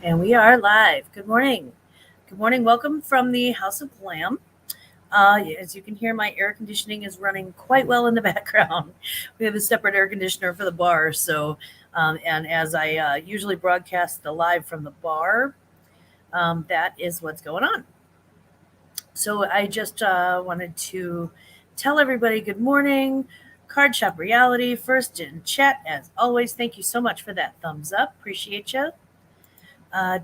And we are live. Good morning. Good morning. Welcome from the House of Glam. As you can hear, my air conditioning is running quite well in the background. We have a separate air conditioner for the bar. And as I usually broadcast the live from the bar, that is what's going on. So I just wanted to tell everybody good morning. Card Shop Reality, first in chat, as always. Thank you so much for that thumbs up. Appreciate you.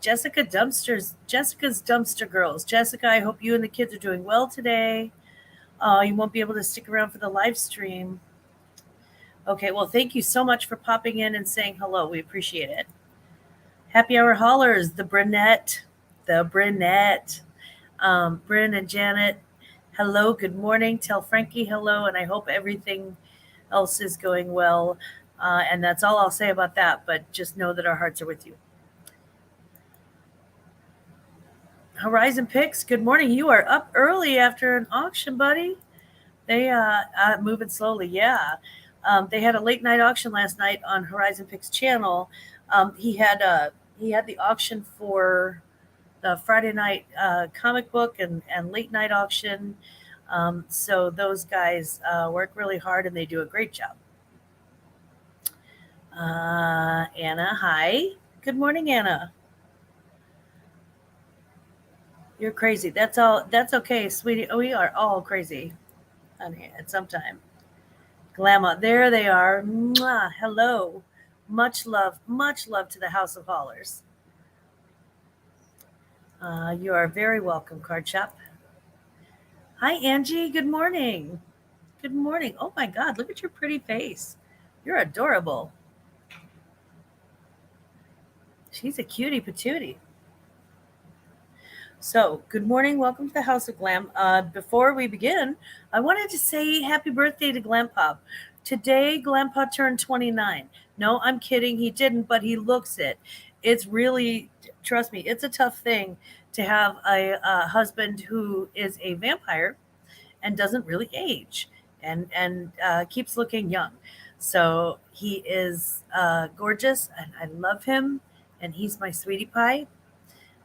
Jessica's Dumpster Girls. Jessica, I hope you and the kids are doing well today. You won't be able to stick around for the live stream. Okay, well, thank you so much for popping in and saying hello. We appreciate it. Happy Hour Haulers, the Brynette. Bryn and Janet, hello, good morning. Tell Frankie hello, and I hope everything else is going well. And that's all I'll say about that, but just know that our hearts are with you. Horizon Picks, good morning. You are up early after an auction, buddy. They moving slowly, yeah. They had a late night auction last night on Horizon Picks channel. He had the auction for the Friday night comic book and late night auction. So those guys work really hard and they do a great job. Anna, hi. Good morning, Anna. You're crazy. That's all. That's okay, sweetie. We are all crazy at some time. Glamma, there they are. Mwah, hello. Much love to the House of Haulers. You are very welcome, Card Shop. Hi, Angie. Good morning. Good morning. Oh my God, look at your pretty face. You're adorable. She's a cutie patootie. So, good morning. Welcome to the House of Glam. Before we begin, I wanted to say happy birthday to Glam Pop. Today, Glam Pop turned 29. No, I'm kidding. He didn't, but he looks it. It's really, trust me, it's a tough thing to have a husband who is a vampire and doesn't really age and keeps looking young. So he is gorgeous, and I love him, and he's my sweetie pie.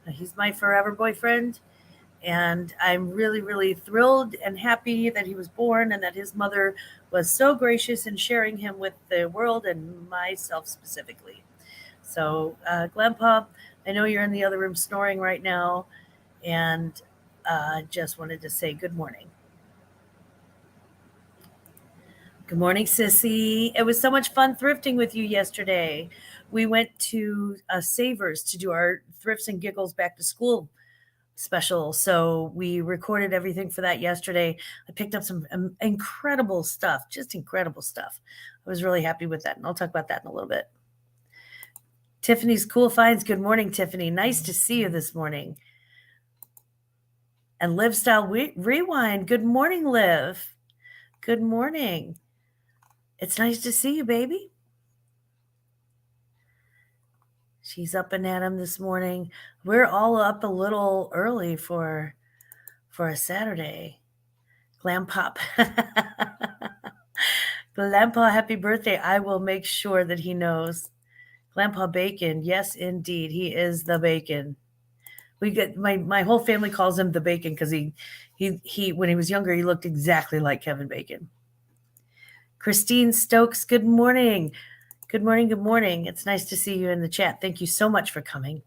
He's my forever boyfriend, and I'm really, really thrilled and happy that he was born and that his mother was so gracious in sharing him with the world and myself specifically. So, Grandpa, I know you're in the other room snoring right now, and just wanted to say good morning. Good morning, Sissy. It was so much fun thrifting with you yesterday. We went to Savers to do our Thrifts and Giggles back to school special. So we recorded everything for that yesterday. I picked up some incredible stuff, just incredible stuff. I was really happy with that, and I'll talk about that in a little bit. Tiffany's Cool Finds. Good morning, Tiffany. Nice to see you this morning. And Liv Style Rewind. Good morning, Liv. Good morning. It's nice to see you, baby. She's up and at 'em this morning. We're all up a little early for a Saturday. Glam Pop. Glampa, happy birthday. I will make sure that he knows. Glampa Bacon. Yes, indeed. He is the bacon. We get my whole family calls him the bacon because he when he was younger, he looked exactly like Kevin Bacon. Christine Stokes, good morning. Good morning, good morning. It's nice to see you in the chat. Thank you so much for coming.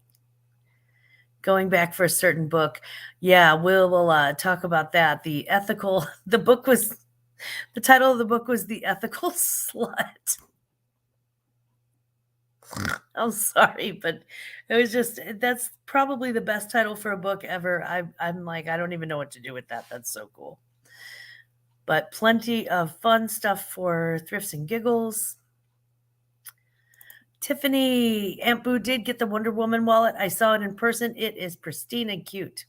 Going back for a certain book. Yeah, we'll talk about that. The title of the book was The Ethical Slut. I'm sorry, but it was that's probably the best title for a book ever. I'm like, I don't even know what to do with that. That's so cool. But plenty of fun stuff for Thrifts and Giggles. Tiffany, Aunt Boo did get the Wonder Woman wallet. I saw it in person. It is pristine and cute.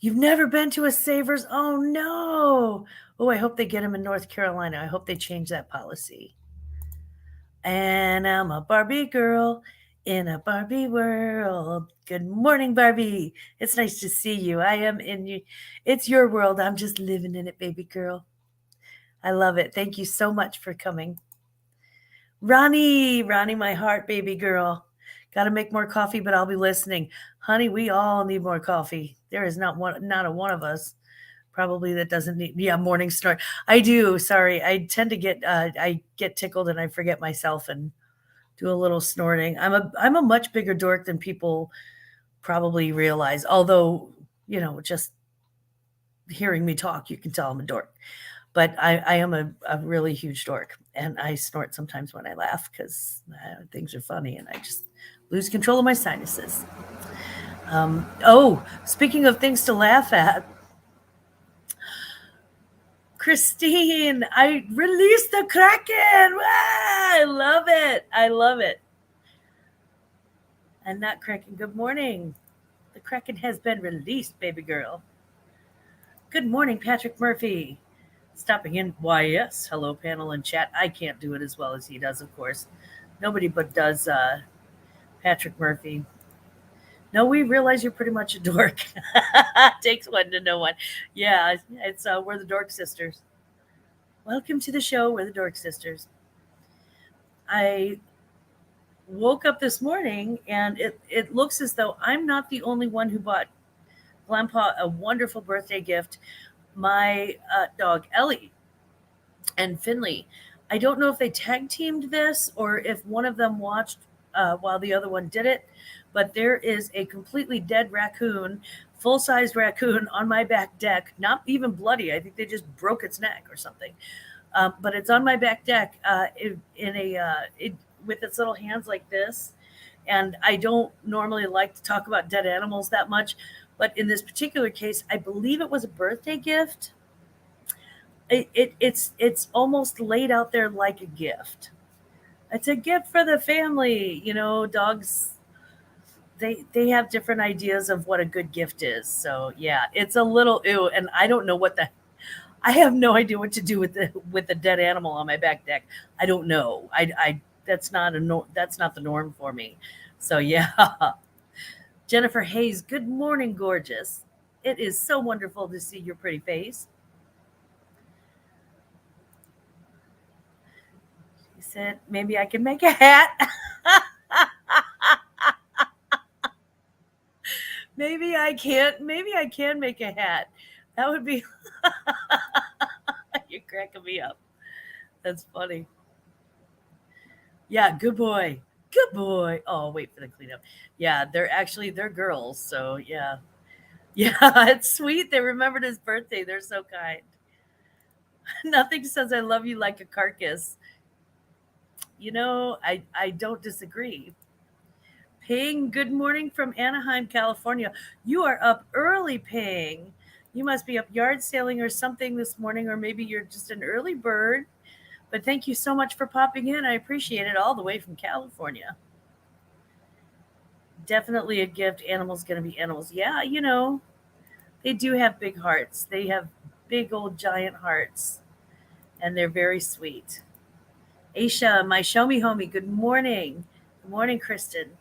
You've never been to a Savers? Oh, no. Oh, I hope they get them in North Carolina. I hope they change that policy. And I'm a Barbie girl in a Barbie world. Good morning, Barbie. It's nice to see you. I am in you. It's your world. I'm just living in it, baby girl. I love it. Thank you so much for coming. Ronnie, my heart, baby girl. Got to make more coffee, but I'll be listening. Honey, we all need more coffee. There is not a one of us probably that doesn't need. Yeah, morning snort. I do. Sorry, I tend to get I get tickled and I forget myself and do a little snorting. I'm a much bigger dork than people probably realize. Although just hearing me talk, you can tell I'm a dork. But I am a really huge dork, and I snort sometimes when I laugh because things are funny, and I just lose control of my sinuses. Speaking of things to laugh at, Christine, I released the Kraken. I love it. I love it. And not Kraken. Good morning. The Kraken has been released, baby girl. Good morning, Patrick Murphy. Stopping in. Why, yes. Hello, panel and chat. I can't do it as well as he does, of course. Nobody but does Patrick Murphy. No, we realize you're pretty much a dork. Takes one to know one. Yeah, it's we're the Dork Sisters. Welcome to the show. We're the Dork Sisters. I woke up this morning and it looks as though I'm not the only one who bought Grandpa a wonderful birthday gift. My dog Ellie and Finley. I don't know if they tag teamed this or if one of them watched while the other one did it, but there is a completely dead raccoon, full-sized raccoon on my back deck, not even bloody. I think they just broke its neck or something. But it's on my back deck with its little hands like this. And I don't normally like to talk about dead animals that much, but in this particular case, I believe it was a birthday gift. It's almost laid out there like a gift. It's a gift for the family. Dogs they have different ideas of what a good gift is. So yeah, it's a little ew, and I don't know I have no idea what to do with the dead animal on my back deck. I don't know. I that's not that's not the norm for me. So yeah. Jennifer Hayes, good morning, gorgeous. It is so wonderful to see your pretty face. She said, maybe I can make a hat. Maybe I can't. Maybe I can make a hat. That would be. You're cracking me up. That's funny. Yeah, good boy. Good boy. Oh, wait for the cleanup. Yeah, they're girls. So yeah. Yeah, it's sweet. They remembered his birthday. They're so kind. Nothing says I love you like a carcass. I don't disagree. Ping, good morning from Anaheim, California. You are up early, Ping. You must be up yard sailing or something this morning, or maybe you're just an early bird. But thank you so much for popping in. I appreciate it all the way from California. Definitely a gift. Animals going to be animals. Yeah, they do have big hearts. They have big old giant hearts, and they're very sweet. Aisha, my show me homie, good morning. Good morning, Kristen.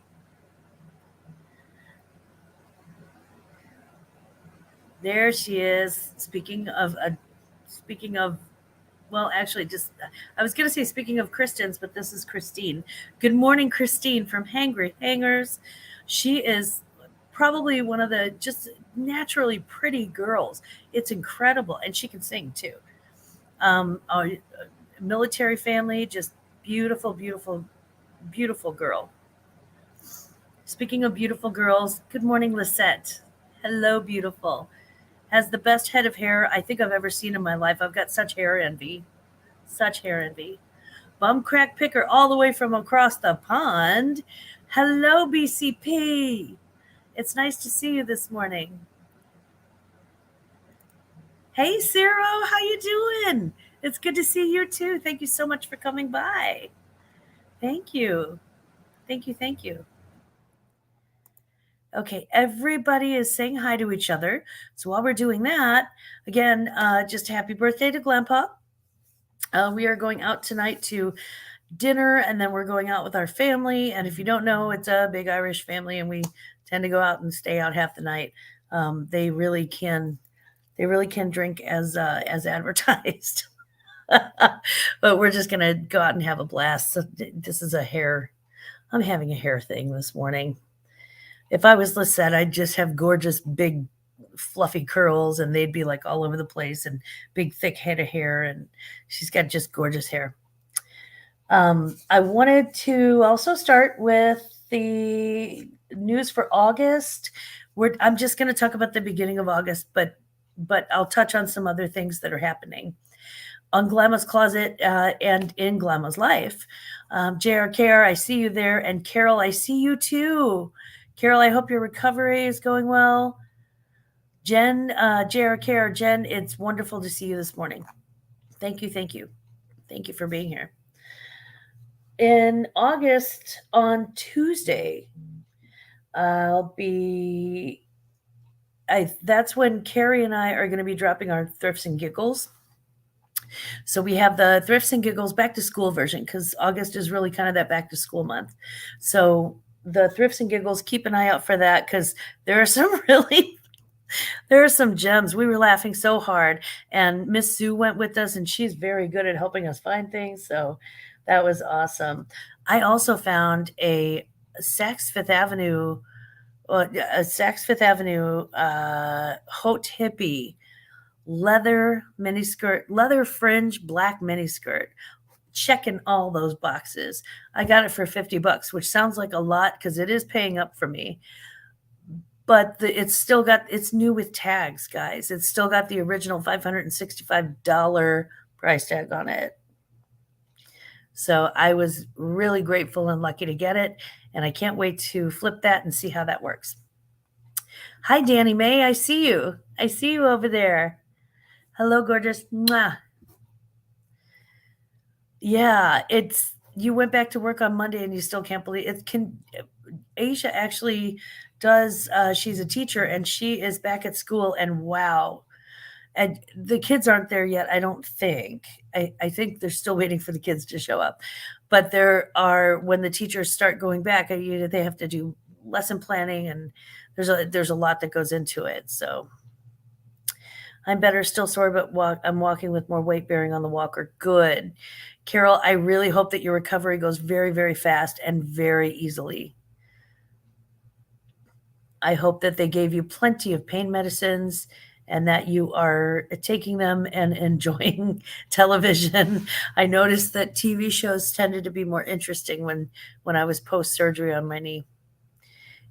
There she is. Speaking of, well, actually, just I was going to say speaking of Christians, but this is Christine. Good morning, Christine from Hangry Hangers. She is probably one of the just naturally pretty girls. It's incredible, and she can sing too. A military family, just beautiful, beautiful, beautiful girl. Speaking of beautiful girls, good morning, Lisette. Hello, beautiful. Has the best head of hair I think I've ever seen in my life. I've got such hair envy. Such hair envy. Bum crack picker all the way from across the pond. Hello, BCP. It's nice to see you this morning. Hey, Cyril, how you doing? It's good to see you too. Thank you so much for coming by. Thank you. Thank you. Thank you. Okay, everybody is saying hi to each other. So while we're doing that, again, just happy birthday to Grandpa. We are going out tonight to dinner, and then we're going out with our family. And if you don't know, it's a big Irish family, and we tend to go out and stay out half the night. They really can drink as advertised. But we're just gonna go out and have a blast. So this is a hair I'm having a hair thing this morning. If I was Lisette, I'd just have gorgeous, big, fluffy curls, and they'd be like all over the place, and big, thick head of hair. And she's got just gorgeous hair. I wanted to also start with the news for August. I'm just going to talk about the beginning of August, but I'll touch on some other things that are happening on Glamma's Closet and in Glamma's life. JRKR, I see you there, and Carol, I see you too. Carol, I hope your recovery is going well. Jen, JRKR, Jen, it's wonderful to see you this morning. Thank you, thank you, thank you for being here. In August on Tuesday, that's when Carrie and I are going to be dropping our Thrifts and Giggles. So we have the Thrifts and Giggles back to school version, because August is really kind of that back to school month. So the Thrifts and Giggles, keep an eye out for that, because there are some gems. We were laughing so hard, and Miss Sue went with us, and she's very good at helping us find things. So that was awesome. I also found a Saks Fifth Avenue Haute Hippie leather miniskirt, leather fringe black miniskirt. Checking all those boxes. I got it for $50, which sounds like a lot because it is paying up for me. But it's new with tags, guys. It's still got the original $565 price tag on it. So I was really grateful and lucky to get it, and I can't wait to flip that and see how that works. Hi, Danny May. I see you. I see you over there. Hello, gorgeous. Mwah. Yeah, you went back to work on Monday and you still can't believe it. Aisha actually does, she's a teacher and she is back at school, and wow. And the kids aren't there yet, I don't think. I think they're still waiting for the kids to show up. But when the teachers start going back, they have to do lesson planning, and there's a lot that goes into it. So I'm better, still sore, but I'm walking with more weight bearing on the walker. Good. Carol, I really hope that your recovery goes very, very fast and very easily. I hope that they gave you plenty of pain medicines and that you are taking them and enjoying television. I noticed that TV shows tended to be more interesting when I was post-surgery on my knee.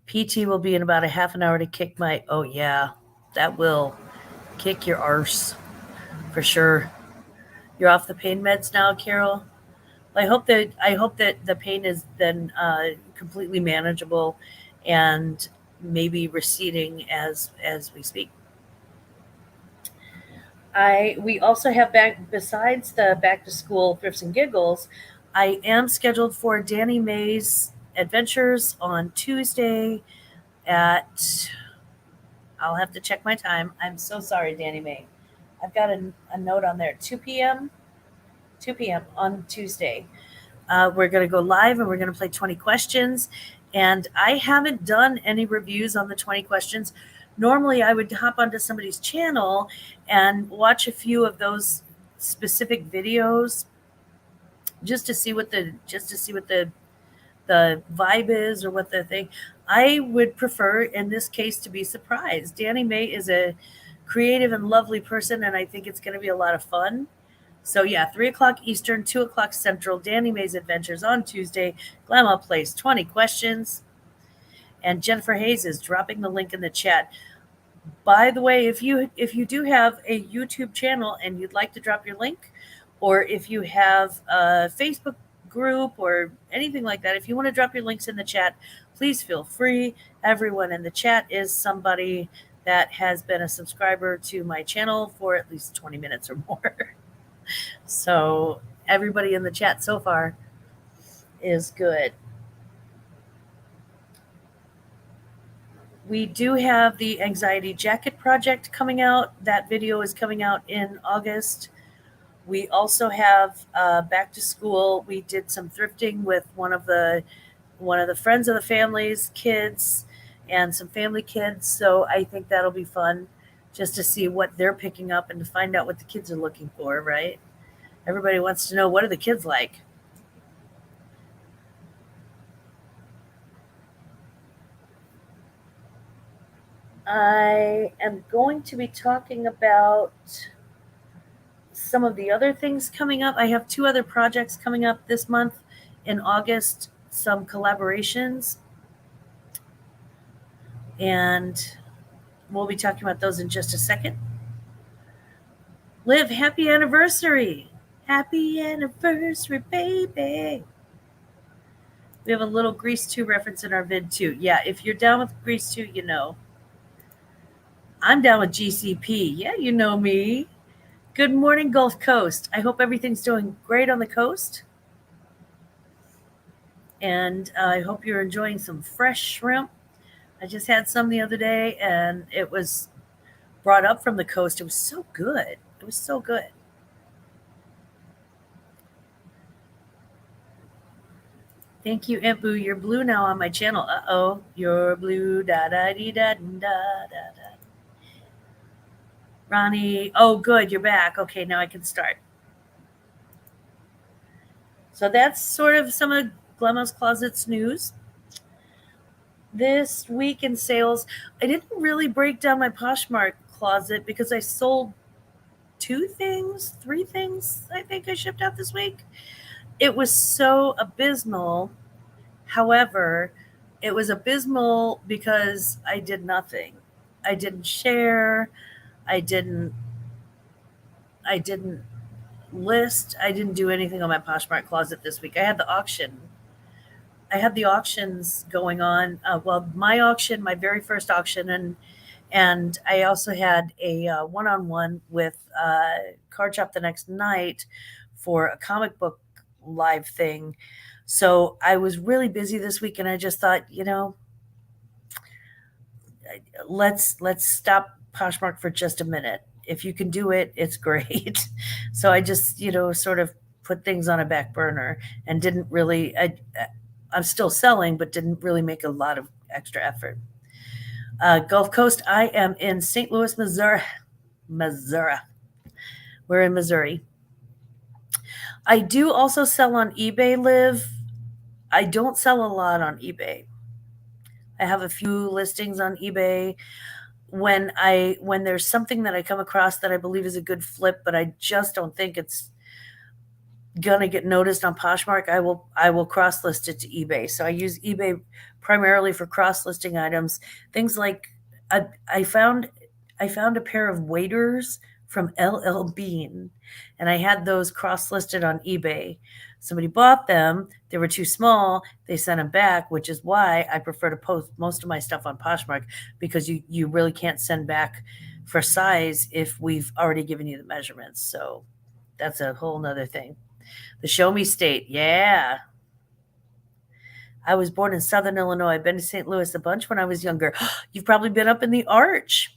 PT will be in about a half an hour to kick oh yeah, that will kick your arse for sure. You're off the pain meds now, Carol? I hope that the pain is then completely manageable and maybe receding as we speak. We also have besides the back to school Thrifts and Giggles, I am scheduled for Danny May's Adventures on Tuesday at, I'll have to check my time. I'm so sorry, Danny May. I've got a note on there, 2 p.m. on Tuesday. We're going to go live and we're going to play 20 questions. And I haven't done any reviews on the 20 questions. Normally, I would hop onto somebody's channel and watch a few of those specific videos just to see what the vibe is or what the thing. I would prefer in this case to be surprised. Danny May is a creative and lovely person, and I think it's going to be a lot of fun. So yeah, 3 o'clock Eastern, 2 o'clock Central, Danny May's Adventures on Tuesday. Glamma plays 20 questions. And Jennifer Hayes is dropping the link in the chat. By the way, if you do have a YouTube channel and you'd like to drop your link, or if you have a Facebook group or anything like that, if you want to drop your links in the chat, please feel free. Everyone in the chat is somebody that has been a subscriber to my channel for at least 20 minutes or more. So everybody in the chat so far is good. We do have the Anxiety Jacket Project coming out. That video is coming out in August. We also have back to school. We did some thrifting with one of the friends of the family's kids and some family kids. So I think that'll be fun just to see what they're picking up and to find out what the kids are looking for, right? Everybody wants to know, what are the kids like? I am going to be talking about some of the other things coming up. I have two other projects coming up this month in August, some collaborations, and we'll be talking about those in just a second. Liv, happy anniversary! Happy anniversary, baby! We have a little Grease 2 reference in our vid too. Yeah, if you're down with Grease 2, you know. I'm down with GCP. Yeah, you know me. Good morning, Gulf Coast. I hope everything's doing great on the coast. And I hope you're enjoying some fresh shrimp. I just had some the other day and it was brought up from the coast. It was so good. It was so good. Thank you, Aunt Boo. You're blue now on my channel. Uh oh. You're blue. Da da dee da da da da. Ronnie. Oh, good. You're back. Okay, now I can start. So that's sort of some of Glamma's Closet's news. This week in sales, I didn't really break down my Poshmark closet because I sold three things I think I shipped out this week. It was so abysmal. However, it was abysmal because I did nothing. I didn't share. I didn't I didn't list. I didn't do anything on my Poshmark closet this week. I had the auction. I had the auctions going on. Well, my auction, my very first auction, and I also had a one-on-one with Card Shop the next night for a comic book live thing. So I was really busy this week, and I just thought, let's stop Poshmark for just a minute. If you can do it, it's great. So I just sort of put things on a back burner and didn't really. I'm still selling, but didn't really make a lot of extra effort. Gulf Coast, I am in St. Louis, Missouri. Missouri. We're in Missouri. I do also sell on eBay, Liv. I don't sell a lot on eBay. I have a few listings on eBay. When there's something that I come across that I believe is a good flip, but I just don't think it's gonna get noticed on Poshmark, I will cross list it to eBay. So I use eBay primarily for cross listing items. Things like I found a pair of waders from LL Bean, and I had those cross listed on eBay. Somebody bought them. They were too small. They sent them back, which is why I prefer to post most of my stuff on Poshmark, because you really can't send back for size if we've already given you the measurements. So that's a whole nother thing. The Show Me State. Yeah. I was born in Southern Illinois. I've been to St. Louis a bunch when I was younger. You've probably been up in the Arch.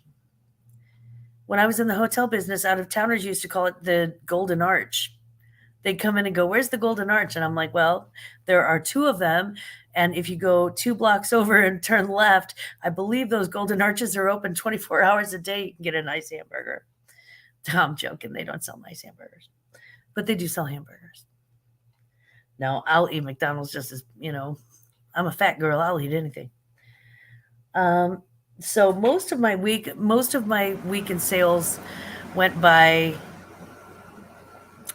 When I was in the hotel business, out of towners used to call it the Golden Arch. They'd come in and go, "Where's the Golden Arch?" And I'm like, "Well, there are two of them. And if you go 2 blocks over and turn left, I believe those Golden Arches are open 24 hours a day. You can get a nice hamburger." I'm joking. They don't sell nice hamburgers, but they do sell hamburgers. No, I'll eat McDonald's just as, I'm a fat girl. I'll eat anything. So most of my week in sales went by,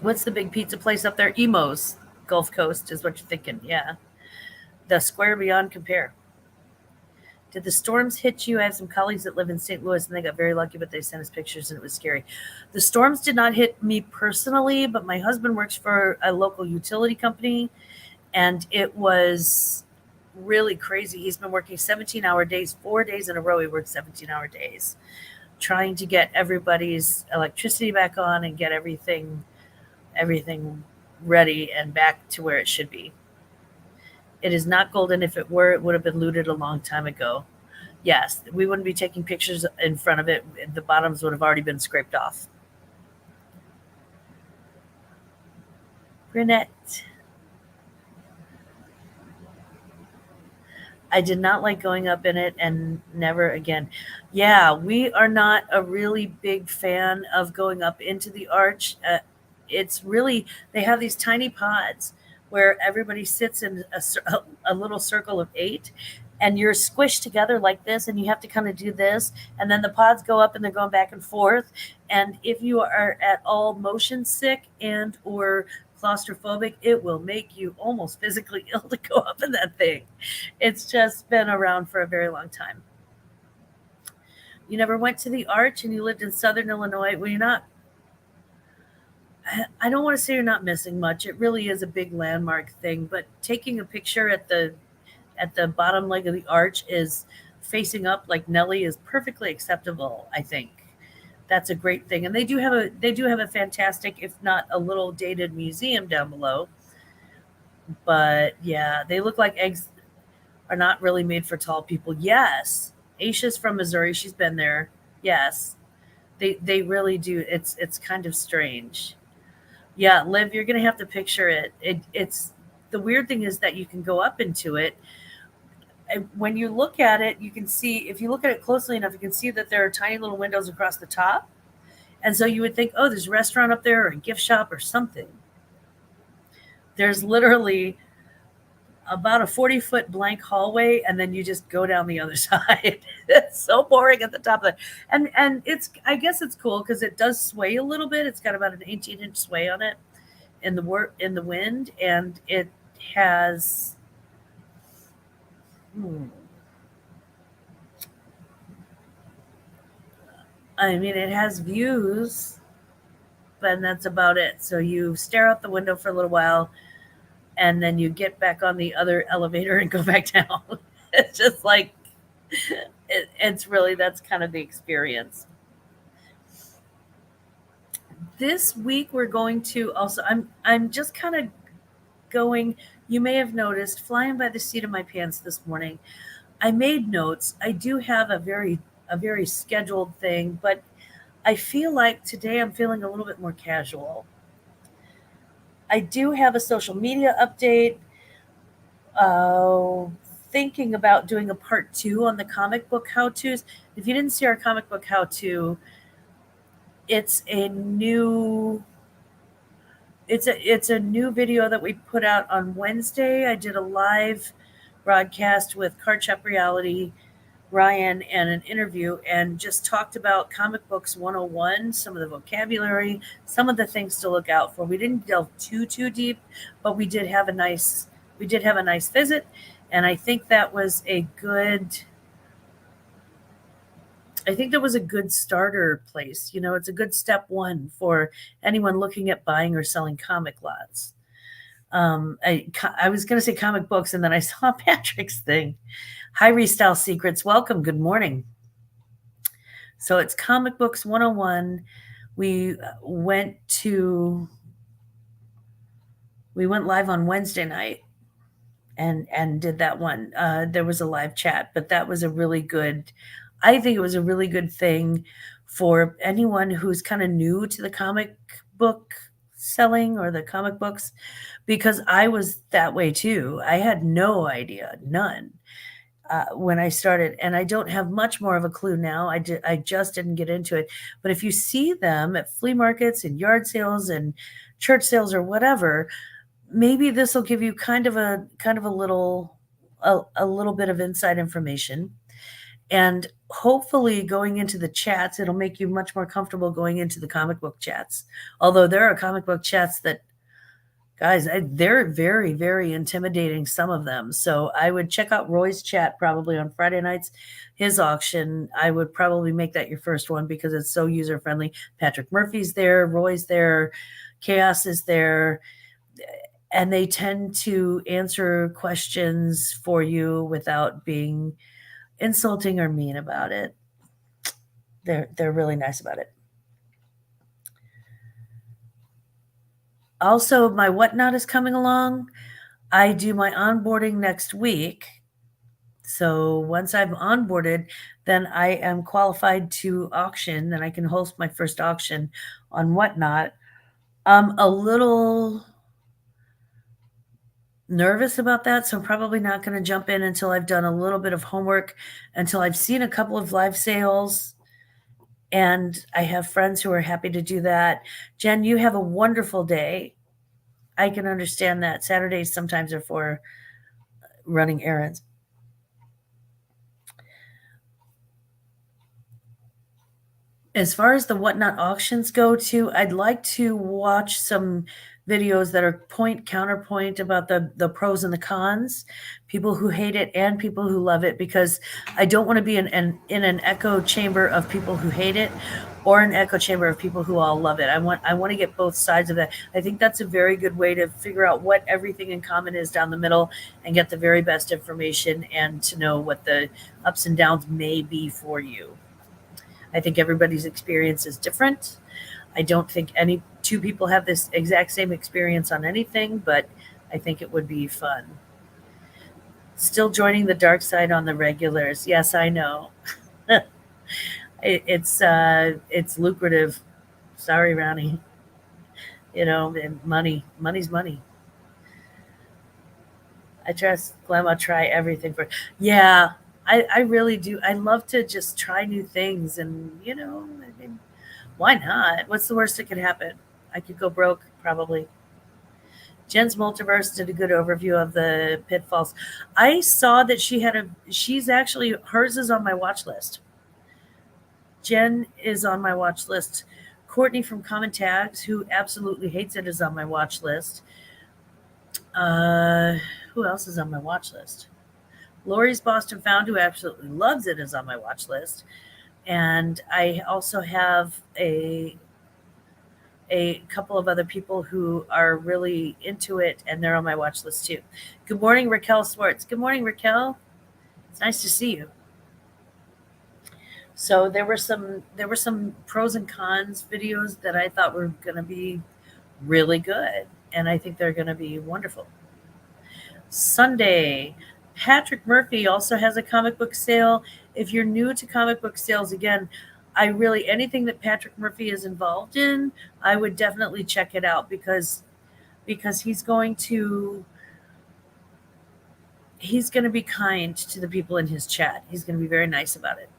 what's the big pizza place up there? Emo's. Gulf Coast is what you're thinking. Yeah. The Square Beyond Compare. Did the storms hit you? I have some colleagues that live in St. Louis and they got very lucky, but they sent us pictures and it was scary. The storms did not hit me personally, but my husband works for a local utility company and it was really crazy. He's been working 17-hour days, 4 days in a row. He worked 17-hour days trying to get everybody's electricity back on and get everything ready and back to where it should be. It is not golden. If it were, it would have been looted a long time ago. Yes, we wouldn't be taking pictures in front of it. The bottoms would have already been scraped off. Brunette. I did not like going up in it and never again. Yeah, we are not a really big fan of going up into the arch. It's really, they have these tiny pods where everybody sits in a little circle of 8. and you're squished together like this, and you have to kind of do this, and then the pods go up and they're going back and forth. And if you are at all motion sick and or claustrophobic, it will make you almost physically ill to go up in that thing. It's just been around for a very long time. You never went to the Arch and you lived in Southern Illinois? Well, you're not, I don't want to say you're not missing much. It really is a big landmark thing, but taking a picture at the bottom leg of the arch is facing up like Nelly is perfectly acceptable, I think. That's a great thing. And they do have a fantastic, if not a little dated museum down below. But yeah, they look like eggs are not really made for tall people. Yes. Aisha's from Missouri. She's been there. Yes. They really do. It's kind of strange. Yeah, Liv, you're gonna have to picture it. It's the weird thing is that you can go up into it. And when you look at it, you can see if you look at it closely enough, you can see that there are tiny little windows across the top. And so you would think, oh, there's a restaurant up there or a gift shop or something. There's literally about a 40-foot blank hallway, and then you just go down the other side. It's so boring at the top of it. And it's I guess it's cool because it does sway a little bit. It's got about an 18-inch sway on it in the wind, and it has hmm, I mean it has views, but that's about it. So you stare out the window for a little while, and then you get back on the other elevator and go back down. It's just like it's really that's kind of the experience. This week we're going to also I'm just kind of going, you may have noticed, flying by the seat of my pants this morning. I made notes. I do have a very scheduled thing, but I feel like today I'm feeling a little bit more casual. I do have a social media update. Uh, Thinking about doing a part two on the comic book how tos. If you didn't see our comic book how to, it's a new it's a new video that we put out on Wednesday. I did a live broadcast with Card Shop Reality, Ryan, and an interview, and just talked about comic books 101, some of the vocabulary, some of the things to look out for. We didn't delve too deep, but we did have a nice visit, and I think that was a good starter place. You know, it's a good step one for anyone looking at buying or selling comic lots. I was going to say comic books, and then I saw Patrick's thing. Hi, Restyle Secrets. Welcome. Good morning. So it's Comic Books 101. We went live on Wednesday night and did that one. There was a live chat, but that was a really good. I think it was a really good thing for anyone who's kind of new to the comic book selling or the comic books, because I was that way too. I had no idea, none, when I started, and I don't have much more of a clue now. I just didn't get into it. But if you see them at flea markets and yard sales and church sales or whatever, maybe this will give you kind of a little bit of inside information, and hopefully going into the chats it'll make you much more comfortable going into the comic book chats. Although there are comic book chats that, guys, they're very, very intimidating, some of them. So I would check out Roy's chat probably on Friday nights. His auction, I would probably make that your first one because it's so user friendly. Patrick Murphy's there, Roy's there, Chaos is there, and they tend to answer questions for you without being insulting or mean about it. They're really nice about it. Also, my whatnot is coming along. I do my onboarding next week. So once I'm onboarded, then I am qualified to auction, and I can host my first auction on whatnot. I'm a little nervous about that, so I'm probably not going to jump in until I've done a little bit of homework, until I've seen a couple of live sales, and I have friends who are happy to do that. Jen, you have a wonderful day. I can understand that. Saturdays sometimes are for running errands. As far as the whatnot auctions go too, I'd like to watch some videos that are point counterpoint about the pros and the cons, people who hate it and people who love it, because I don't want to be in an echo chamber of people who hate it or an echo chamber of people who all love it. I want to get both sides of that. I think that's a very good way to figure out what everything in common is down the middle and get the very best information and to know what the ups and downs may be for you. I think everybody's experience is different. I don't think any two people have this exact same experience on anything, but I think it would be fun. Still joining the dark side on the regulars. Yes, I know. It's lucrative. Sorry, Ronnie. And money's money. I trust Glamma. Try everything for. Yeah, I really do. I love to just try new things, and I mean, why not? What's the worst that could happen? I could go broke, probably. Jen's Multiverse did a good overview of the pitfalls. I saw that she's actually, hers is on my watch list. Jen is on my watch list. Courtney from Common Tags, who absolutely hates it, is on my watch list. Uh, who else is on my watch list? Lori's Boston Found, who absolutely loves it, is on my watch list. And I also have a couple of other people who are really into it, and they're on my watch list too. Good morning, Raquel Swartz. Good morning, Raquel. It's nice to see you. So there were some pros and cons videos that I thought were going to be really good, and I think they're going to be wonderful. Sunday, Patrick Murphy also has a comic book sale. If you're new to comic book sales, again, I really, anything that Patrick Murphy is involved in, I would definitely check it out, because he's going to be kind to the people in his chat. He's going to be very nice about it.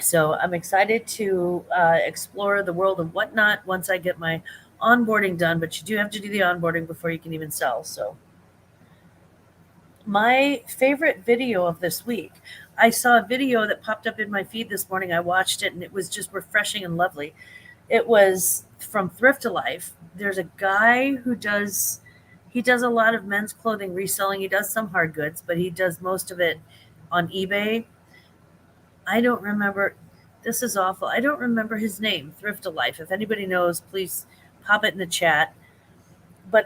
So I'm excited to explore the world of whatnot once I get my onboarding done. But you do have to do the onboarding before you can even sell. So my favorite video of this week, I saw a video that popped up in my feed this morning. I watched it and it was just refreshing and lovely. It was from Thrift to Life. There's a guy who he does a lot of men's clothing reselling. He does some hard goods, but he does most of it on eBay. I don't remember. This is awful. I don't remember his name. Thrift to Life. If anybody knows, please pop it in the chat. But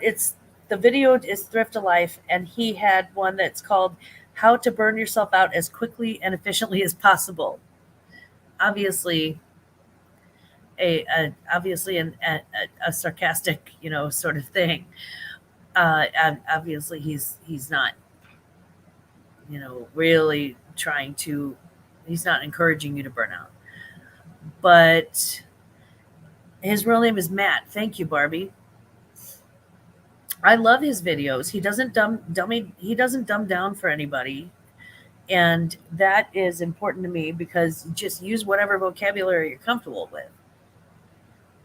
the video is Thrift to Life, and he had one that's called "How to Burn Yourself Out as Quickly and Efficiently as Possible." Obviously, a sarcastic, sort of thing. Obviously, he's not, really trying to. He's not encouraging you to burn out. But his real name is Matt. Thank you, Barbie. I love his videos. He doesn't dumb down for anybody. And that is important to me, because just use whatever vocabulary you're comfortable with.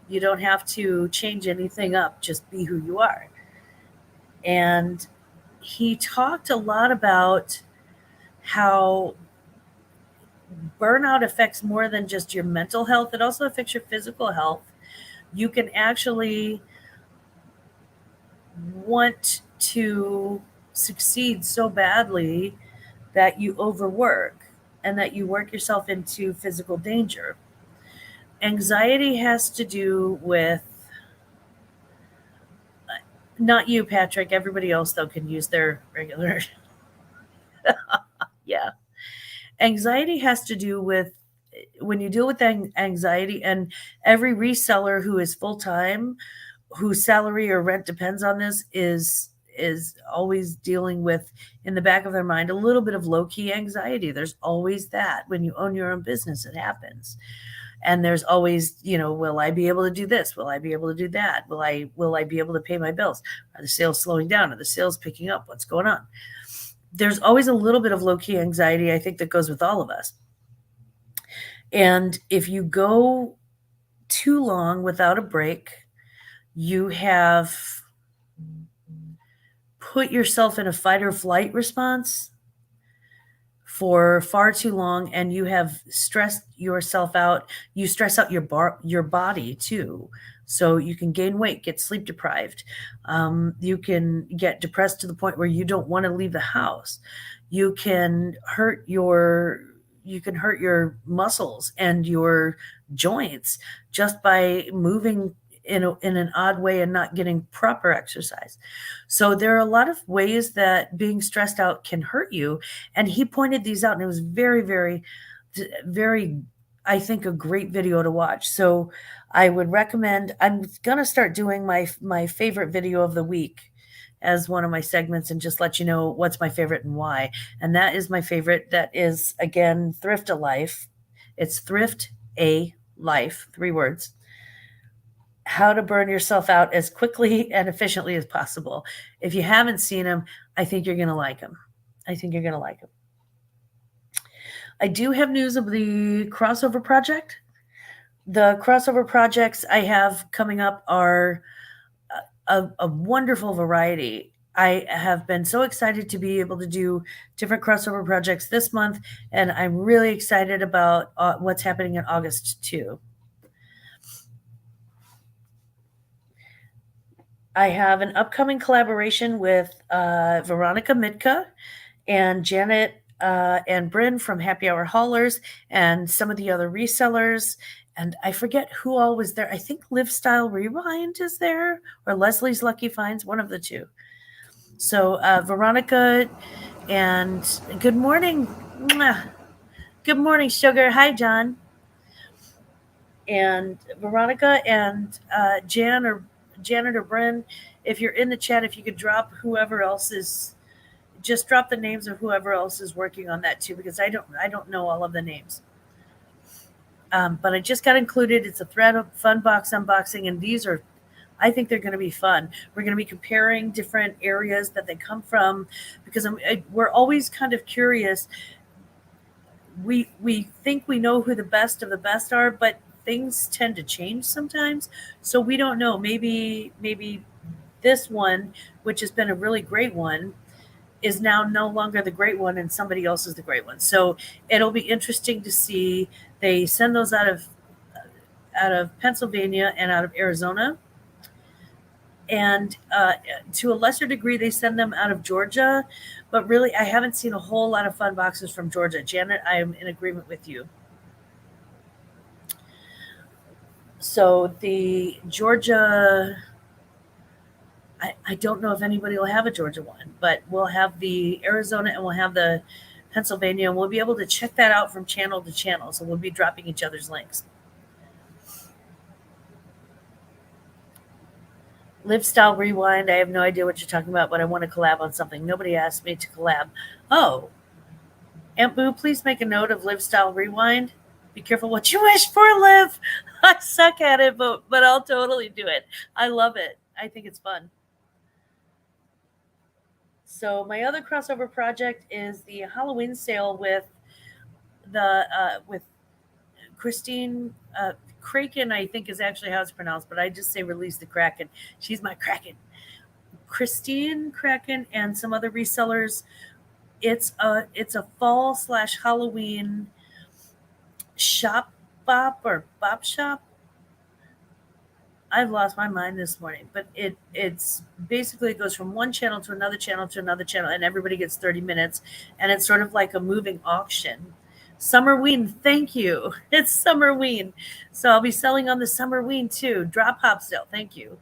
You don't have to change anything up, just be who you are. And he talked a lot about how burnout affects more than just your mental health. It also affects your physical health. You can actually want to succeed so badly that you overwork and that you work yourself into physical danger. Anxiety has to do with, not you, Patrick, everybody else, though, can use their regular. Yeah. Anxiety has to do with, when you deal with anxiety, and every reseller who is full time, whose salary or rent depends on this, is always dealing with, in the back of their mind, a little bit of low key anxiety. There's always that. When you own your own business, it happens. And there's always, will I be able to do this? Will I be able to do that? Will I be able to pay my bills? Are the sales slowing down? Are the sales picking up? What's going on? There's always a little bit of low key anxiety, I think, that goes with all of us. And if you go too long without a break, you have put yourself in a fight or flight response for far too long and you have stressed yourself out. You stress out your body too. So you can gain weight, get sleep deprived. You can get depressed to the point where you don't want to leave the house. You can hurt your muscles and your joints just by moving in an odd way and not getting proper exercise. So there are a lot of ways that being stressed out can hurt you. And he pointed these out, and it was very, very, very, I think, a great video to watch. So I would recommend, I'm going to start doing my favorite video of the week as one of my segments and just let you know what's my favorite and why. And that is my favorite. That is, again, Thrift a Life. It's Thrift a Life, 3 words. How to burn yourself out as quickly and efficiently as possible. If you haven't seen him, I think you're going to like him. I think you're going to like him. I do have news of the crossover project. The crossover projects I have coming up are a wonderful variety. I have been so excited to be able to do different crossover projects this month, and I'm really excited about what's happening in August too. I have an upcoming collaboration with Veronica Mitka and Janet and Bryn from Happy Hour Haulers and some of the other resellers. And I forget who all was there. I think Live Style Rewind is there, or Leslie's Lucky Finds, one of the two. So Veronica, and good morning. Good morning, sugar. Hi, John. And Veronica and Janet or Bryn, if you're in the chat, if you could drop whoever else is, just drop the names of whoever else is working on that too, because I don't know all of the names. But I just got included. It's a thread of fun box unboxing, and these are, I think they're going to be fun. We're going to be comparing different areas that they come from, because we're always kind of curious. We think we know who the best of the best are, but things tend to change sometimes. So we don't know. Maybe this one, which has been a really great one, is now no longer the great one and somebody else is the great one. So it'll be interesting to see. They send those out of Pennsylvania and out of Arizona. And to a lesser degree, they send them out of Georgia. But really, I haven't seen a whole lot of fun boxes from Georgia. Janet, I am in agreement with you. So the Georgia, I don't know if anybody will have a Georgia one, but we'll have the Arizona and we'll have the Pennsylvania, and we'll be able to check that out from channel to channel. So we'll be dropping each other's links. Live Style Rewind, I have no idea what you're talking about, but I want to collab on something. Nobody asked me to collab. Oh, Aunt Boo, please make a note of Live Style Rewind. Be careful what you wish for, Liv. I suck at it, but I'll totally do it. I love it. I think it's fun. So my other crossover project is the Halloween sale with Christine Kraken, I think is actually how it's pronounced, but I just say release the Kraken. She's my Kraken. Christine Kraken and some other resellers. It's a fall / Halloween shop bop or bop shop. I've lost my mind this morning, but it's basically it goes from one channel to another channel to another channel, and everybody gets 30 minutes, and it's sort of like a moving auction. Summerween, thank you. It's Summerween. So I'll be selling on the Summerween too. Drop hop sale, thank you.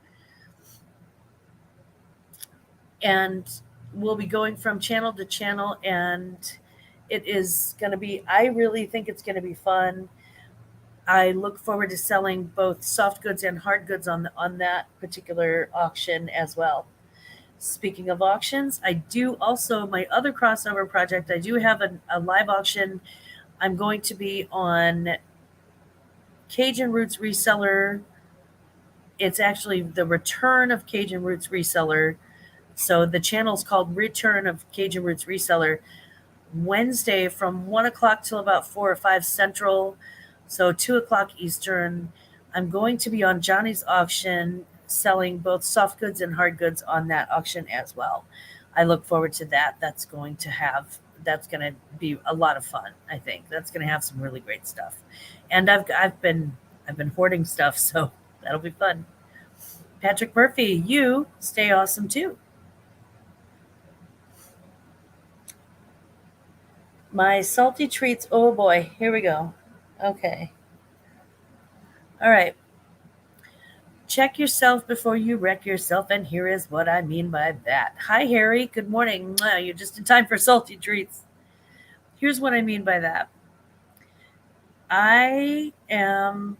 And we'll be going from channel to channel, and it is going to be, I really think it's going to be fun. I look forward to selling both soft goods and hard goods on that particular auction as well. Speaking of auctions, I do also, my other crossover project, I do have a live auction. I'm going to be on Cajun Roots Reseller. It's actually the return of Cajun Roots Reseller. So the channel's called Return of Cajun Roots Reseller. Wednesday from 1 o'clock till about 4 or 5 Central. So 2 o'clock Eastern. I'm going to be on Johnny's auction selling both soft goods and hard goods on that auction as well. I look forward to that. That's going to have that's going to be a lot of fun. I think that's going to have some really great stuff. And I've been hoarding stuff, so that'll be fun. Patrick Murphy, you stay awesome too. My salty treats. Oh boy, here we go. Okay. All right. Check yourself before you wreck yourself, and here is what I mean by that. Hi, Harry. Good morning. Mwah, you're just in time for salty treats. Here's what I mean by that. I am.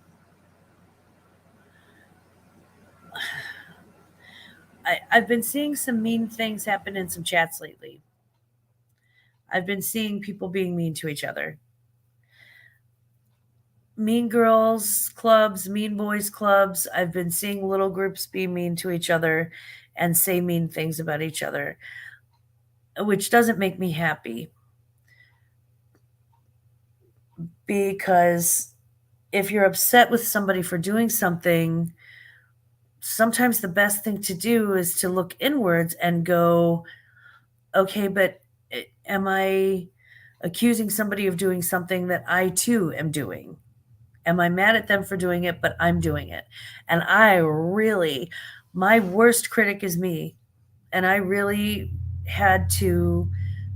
I've been seeing some mean things happen in some chats lately. I've been seeing people being mean to each other. Mean girls clubs, mean boys clubs. I've been seeing little groups be mean to each other and say mean things about each other, which doesn't make me happy because if you're upset with somebody for doing something, sometimes the best thing to do is to look inwards and go, okay, but am I accusing somebody of doing something that I too am doing? Am I mad at them for doing it, but I'm doing it? And my worst critic is me. And I really had to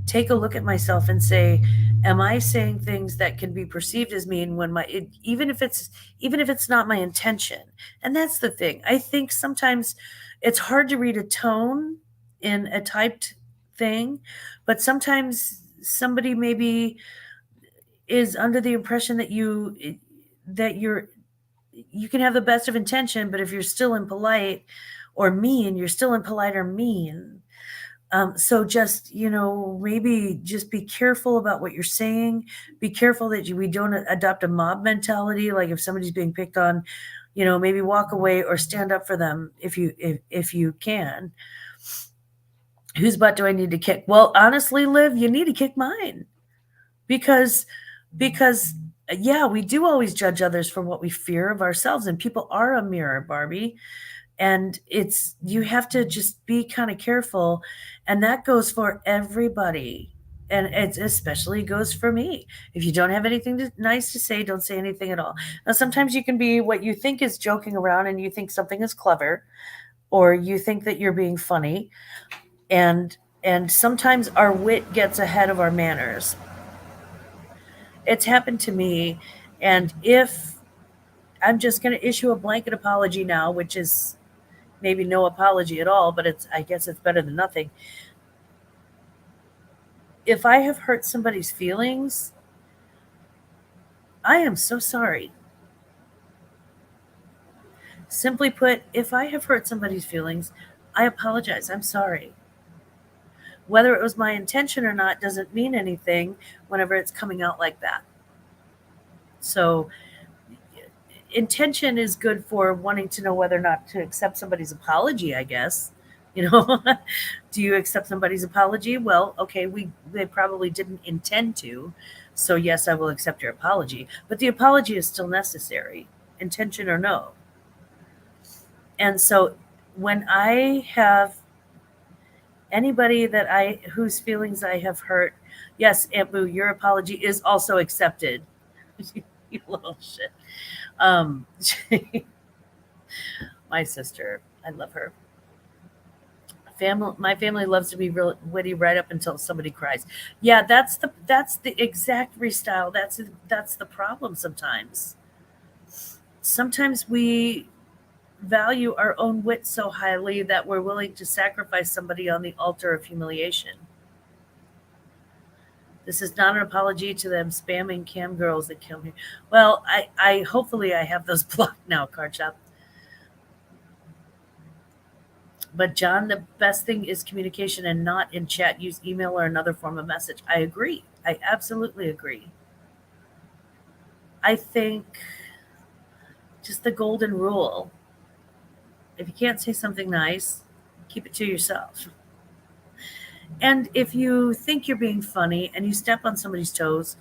take a look at myself and say, am I saying things that can be perceived as mean when even if it's not my intention? And that's the thing. I think sometimes it's hard to read a tone in a typed thing, but sometimes somebody maybe is under the impression that you can have the best of intention, but if you're still impolite or mean, you're still impolite or mean. So just maybe just be careful about what you're saying. Be careful that we don't adopt a mob mentality. Like if somebody's being picked on, maybe walk away or stand up for them if you can. Whose butt do I need to kick? Well, honestly, Liv, you need to kick mine because because yeah, we do always judge others for what we fear of ourselves, and people are a mirror, Barbie. And you have to just be kind of careful, and that goes for everybody, and it especially goes for me. If you don't have anything nice to say, don't say anything at all. Now sometimes you can be what you think is joking around and you think something is clever, or you think that you're being funny, and sometimes our wit gets ahead of our manners. It's happened to me. And if I'm just going to issue a blanket apology now, which is maybe no apology at all, but I guess it's better than nothing. If I have hurt somebody's feelings, I am so sorry. Simply put, if I have hurt somebody's feelings, I apologize. I'm sorry. Whether it was my intention or not doesn't mean anything whenever it's coming out like that. So intention is good for wanting to know whether or not to accept somebody's apology, I guess. You know, do you accept somebody's apology? Well, okay, they probably didn't intend to. So yes, I will accept your apology, but the apology is still necessary, intention or no. And so when I have anybody whose feelings I have hurt, yes, Aunt Boo, your apology is also accepted. You little shit. Um, my sister, I love her. My family loves to be real witty right up until somebody cries. Yeah, that's the exact restyle. That's the problem sometimes. Sometimes we value our own wit so highly that we're willing to sacrifice somebody on the altar of humiliation. This is not an apology to them spamming cam girls that kill me. Well, I hopefully I have those blocked now, card shop. But John, the best thing is communication and not in chat. Use email or another form of message. I agree. I absolutely agree. I think just the golden rule. If you can't say something nice, keep it to yourself. And if you think you're being funny and you step on somebody's toes,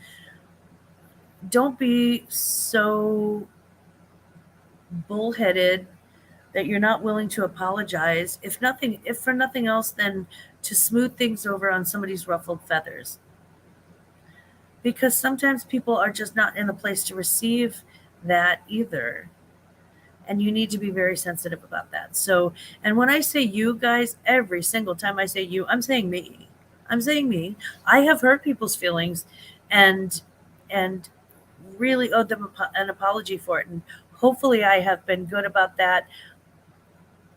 don't be so bullheaded that you're not willing to apologize. If for nothing else, then to smooth things over on somebody's ruffled feathers. because sometimes people are just not in a place to receive that either. And you need to be very sensitive about that. So, and when I say you guys, every single time I say you, I'm saying me. I'm saying me. I have hurt people's feelings and and really owed them an apology for it. And hopefully I have been good about that.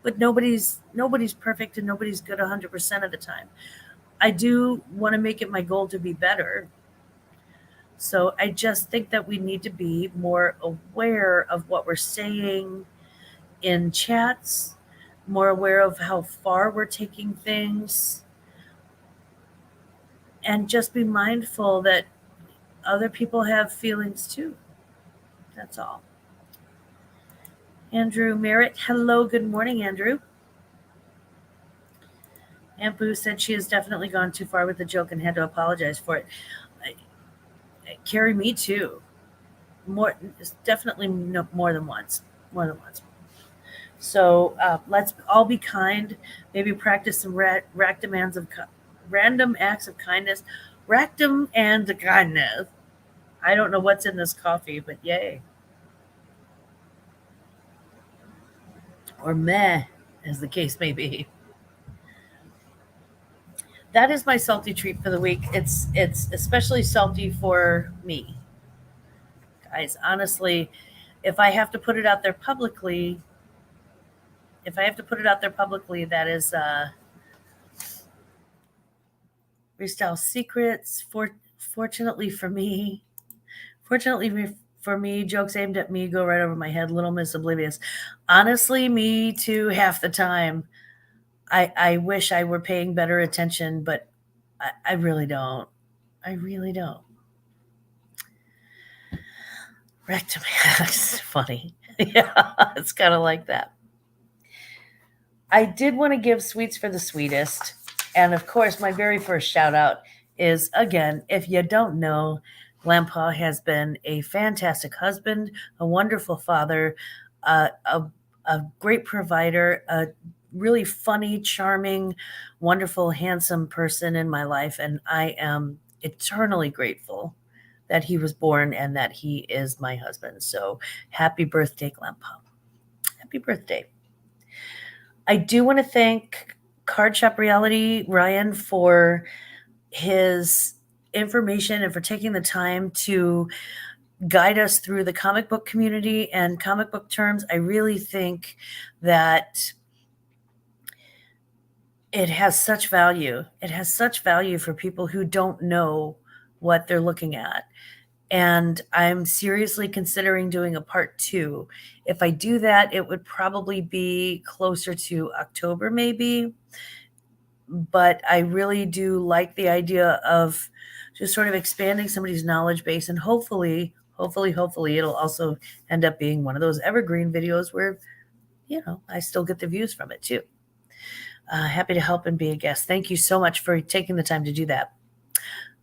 But nobody's perfect and nobody's good 100% of the time. I do want to make it my goal to be better. So I just think that we need to be more aware of what we're saying in chats, more aware of how far we're taking things, and just be mindful that other people have feelings too. That's all. Andrew Merritt, hello, good morning, Andrew. Aunt Boo said she has definitely gone too far with the joke and had to apologize for it. Carrie, me too. More, definitely more than once. More than once. So let's all be kind. Maybe practice some random acts of kindness. Ractum and kindness. I don't know what's in this coffee, but yay. Or meh, as the case may be. That is my salty treat for the week. It's especially salty for me, guys. Honestly, if I have to put it out there publicly, that is Restyle Secrets. Fortunately for me, jokes aimed at me go right over my head. Little Miss Oblivious. Honestly, me too. Half the time, I wish I were paying better attention, but I really don't. I really don't. Rectum. It's funny. Yeah, it's kind of like that. I did want to give sweets for the sweetest. And of course, my very first shout out is again, if you don't know, Grandpa has been a fantastic husband, a wonderful father, a great provider, a really funny, charming, wonderful, handsome person in my life. And I am eternally grateful that he was born and that he is my husband. So happy birthday, Grandpa. Happy birthday. I do want to thank Card Shop Reality, Ryan, for his information and for taking the time to guide us through the comic book community and comic book terms. I really think that it has such value. It has such value for people who don't know what they're looking at. And I'm seriously considering doing a part 2. If I do that, it would probably be closer to October, maybe. But I really do like the idea of just sort of expanding somebody's knowledge base, and hopefully it'll also end up being one of those evergreen videos where, I still get the views from it too. Happy to help and be a guest. Thank you so much for taking the time to do that.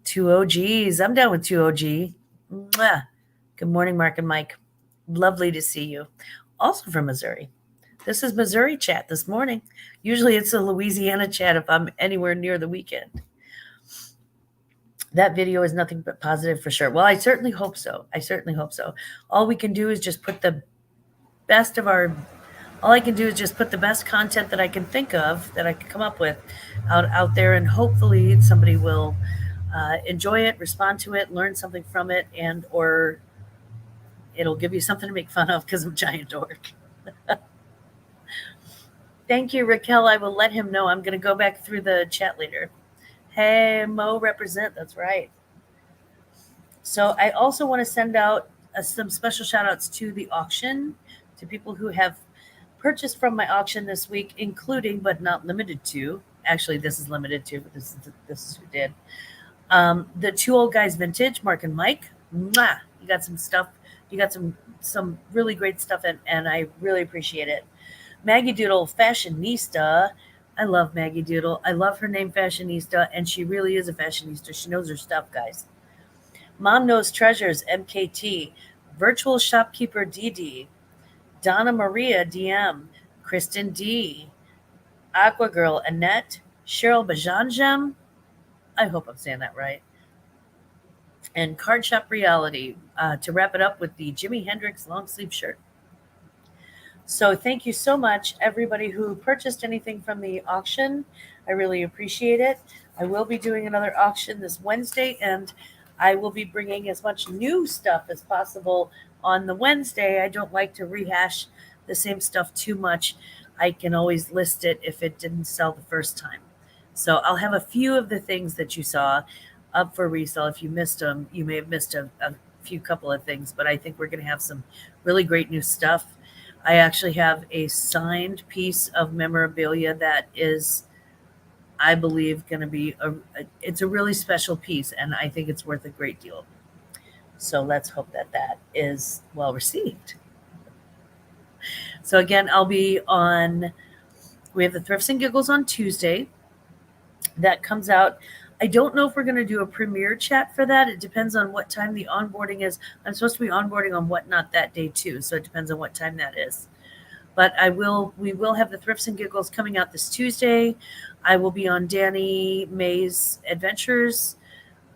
2 OGs. I'm down with 2 OG. Mwah. Good morning, Mark and Mike. Lovely to see you. Also from Missouri. This is Missouri chat this morning. Usually it's a Louisiana chat if I'm anywhere near the weekend. That video is nothing but positive for sure. Well, I certainly hope so. All we can do is just put the best of our all I can do is just put the best content that I can think of, that I can come up with out there, and hopefully somebody will enjoy it, respond to it, learn something from it, and or it'll give you something to make fun of because I'm a giant dork. Thank you, Raquel. I will let him know. I'm going to go back through the chat later. Hey, Mo, represent. That's right. So I also want to send out some special shout outs to the auction, to people who have purchased from my auction this week, including but not limited to, actually this is limited to, but this is who did, the 2 Old Guys Vintage, Mark and Mike. Mwah! You got some stuff. You got some really great stuff, and I really appreciate it. Maggie Doodle, Fashionista. I love Maggie Doodle. I love her name, Fashionista, and she really is a fashionista. She knows her stuff, guys. Mom Knows Treasures, MKT. Virtual Shopkeeper, DD. Donna Maria, DM. Kristen D. Aqua Girl, Annette. Cheryl Bajanjem. I hope I'm saying that right. and Card Shop Reality to wrap it up with the Jimi Hendrix long sleeve shirt. So thank you so much, everybody who purchased anything from the auction. I really appreciate it. I will be doing another auction this Wednesday, and I will be bringing as much new stuff as possible on the Wednesday. I don't like to rehash the same stuff too much. I can always list it if it didn't sell the first time. So I'll have a few of the things that you saw up for resale. If you missed them, you may have missed a few couple of things, but I think we're going to have some really great new stuff. I actually have a signed piece of memorabilia that is, I believe, going to be it's a really special piece, and I think it's worth a great deal. So let's hope that that is well received. So again, I'll be on. We have the Thrifts and Giggles on Tuesday. That comes out. I don't know if we're going to do a premiere chat for that. It depends on what time the onboarding is. I'm supposed to be onboarding on Whatnot that day too, so it depends on what time that is. But we will have the Thrifts and Giggles coming out this Tuesday. I will be on Danny May's Adventures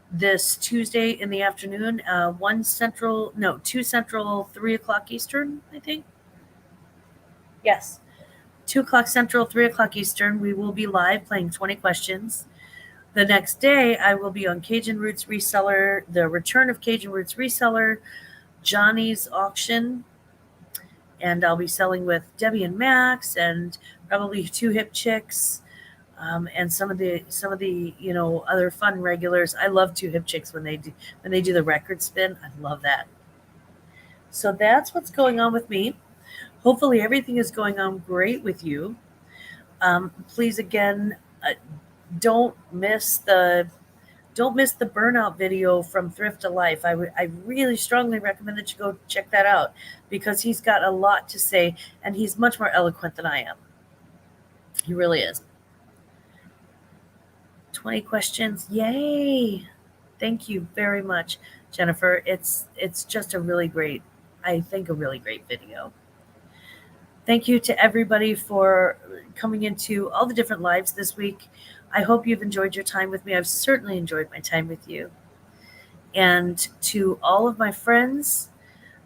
this Tuesday in the afternoon, 2 Central, 3 o'clock Eastern, I think. Yes, 2 o'clock Central, 3 o'clock Eastern. We will be live playing 20 questions. The next day, I will be on Cajun Roots Reseller, the return of Cajun Roots Reseller, Johnny's auction, and I'll be selling with Debbie and Max, and probably 2 hip chicks, and some of the other fun regulars. I love 2 hip chicks when they do the record spin. I love that. So that's what's going on with me. Hopefully everything is going on great with you. Please again, don't miss the burnout video from Thrift to Life. I really strongly recommend that you go check that out, because he's got a lot to say, and he's much more eloquent than I am. He really is. 20 questions. Yay. Thank you very much, Jennifer. It's just a really great video. Thank you to everybody for coming into all the different lives this week. I hope you've enjoyed your time with me. I've certainly enjoyed my time with you. And to all of my friends,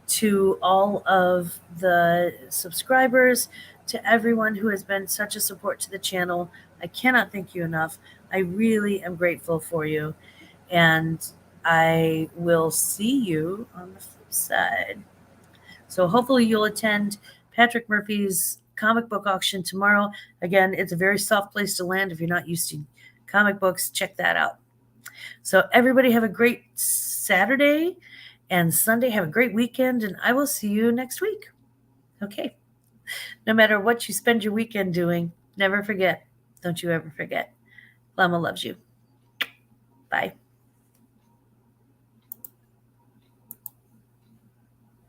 to all of the subscribers, to everyone who has been such a support to the channel, I cannot thank you enough. I really am grateful for you. And I will see you on the flip side. So hopefully you'll attend Patrick Murphy's comic book auction tomorrow. Again, it's a very soft place to land. If you're not used to comic books, check that out. So everybody have a great Saturday and Sunday. Have a great weekend, and I will see you next week. Okay. No matter what you spend your weekend doing, never forget. Don't you ever forget. Glamma loves you. Bye.